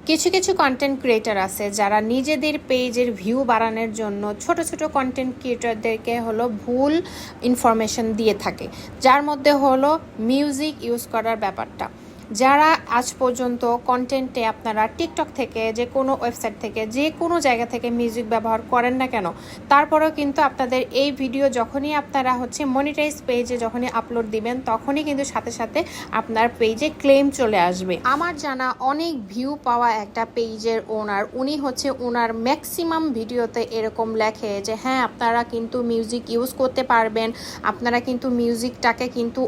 কিছু কিছু content creator আছে যারা নিজেদের পেজের ভিউ বাড়ানোর জন্য ছোট ছোট কন্টেন্ট ক্রিয়েটারদেরকে হলো ভুল ইনফরমেশন দিয়ে থাকে, যার মধ্যে হলো মিউজিক ইউজ করার ব্যাপারটা। যারা আজ পর্যন্ত কন্টেন্টে আপনারা টিকটক থেকে, যে কোনো ওয়েবসাইট থেকে, যে কোনো জায়গা থেকে মিউজিক ব্যবহার করেন না কেন, তারপরেও কিন্তু আপনাদের এই ভিডিও যখনই আপনারা মনিটাইজ পেজে যখনই আপলোড দিবেন, তখনই কিন্তু সাথে সাথে আপনার পেজে ক্লেম চলে আসবে। আমার জানা অনেক ভিউ পাওয়া একটা পেজের ওনার, উনি ওনার ম্যাক্সিমাম ভিডিওতে এরকম লেখে যে হ্যাঁ, আপনারা কিন্তু মিউজিক ইউজ করতে পারবেন, আপনারা কিন্তু মিউজিকটাকে কিন্তু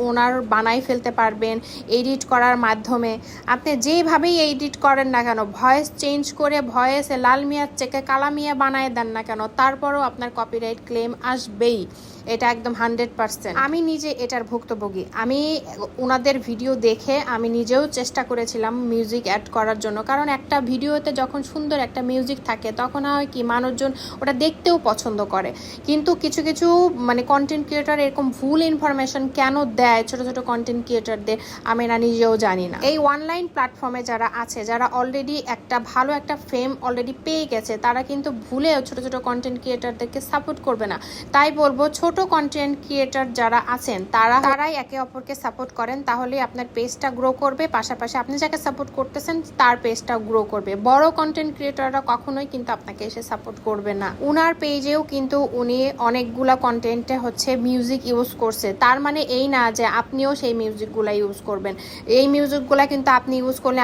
ওনার বানাই ফেলতে পারবেন এডিট করার মাধ্যমে। আপনি যেভাবেই এডিট করেন না কেন, ভয়েস চেঞ্জ করে ভয়েসে লাল মিয়ার চেকে কালা মিয়া বানায় দেন না কেন, তারপরেও আপনার কপিরাইট ক্লেম আসবেই। এটা একদম 100%। আমি নিজে এটার ভুক্তভোগী। আমি ওনাদের ভিডিও দেখে আমি নিজেও চেষ্টা করেছিলাম মিউজিক অ্যাড করার জন্য, কারণ একটা ভিডিওতে যখন সুন্দর একটা মিউজিক থাকে তখন হয় কি মানুষজন ওটা দেখতেও পছন্দ করে। কিন্তু কিছু কিছু কন্টেন্ট ক্রিয়েটার এরকম ভুল ইনফরমেশন কেন দেয় ছোট ছোট কন্টেন্ট ক্রিয়েটারদের, আমি না নিজেও জানি না। এই অনলাইন প্ল্যাটফর্মে যারা আছে, যারা অলরেডি ভালো একটা ফেম অলরেডি পেয়ে গেছে, তারা কিন্তু ভুলেও ছোট ছোট কন্টেন্ট ক্রিয়েটারদেরকে সাপোর্ট করবে না। তাই বলবো, ছোট কন্টেন্ট ক্রিয়েটার যারা আছেন তারাই একে অপরকে সাপোর্ট করেন, তাহলে আপনার পেজটা গ্রো করবে, পাশাপাশি আপনি যাকে সাপোর্ট করতেছেন তার পেজটা গ্রো করবে। বড় কন্টেন্ট ক্রিয়েটাররা কখনোই কিন্তু আপনাকে এসে সাপোর্ট করবে না। উনার পেজেও কিন্তু উনি অনেকগুলা কন্টেন্টে মিউজিক ইউজ করছে, তার মানে এই না যে আপনিও সেই মিউজিকগুলা ইউজ করবেন। এই মিউজিকগুলা কিন্তু আপনি ইউজ করলে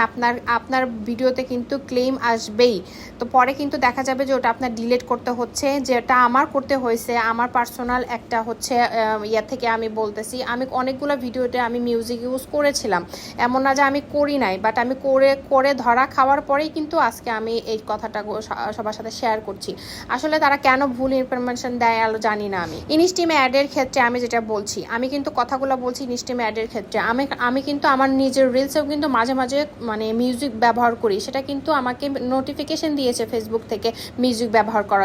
আপনার ভিডিওতে কিন্তু ক্লেম আসবেই। তো পরে কিন্তু দেখা যাবে যে ওটা আপনার ডিলিট করতে হচ্ছে, যেটা আমার করতে হয়েছে। আমার পার্সোনাল একটা ইয়া থেকে আমি বলতেছি, আমি অনেকগুলো ভিডিওতে আমি মিউজিক ইউজ করেছিলাম, এমন না যে আমি করি নাই, বাট আমি করে ধরা খাওয়ার পরেই কিন্তু আজকে আমি এই কথাটা সবার সাথে শেয়ার করছি। আসলে তারা কেন ভুল ইনফরমেশন দেয় জানি না। আমি ইনস্টিমে অ্যাডের ক্ষেত্রে আমি যেটা বলছি, আমি কিন্তু কথাগুলো বলছি ইনস্টিমে অ্যাডের ক্ষেত্রে। আমি কিন্তু আমার নিজের রিলসেও কিন্তু মাঝে মাঝে মিউজিক ব্যবহার করি, সেটা কিন্তু আমাকে নোটিফিকেশন দিয়েছে ফেসবুক থেকে মিউজিক ব্যবহার করা।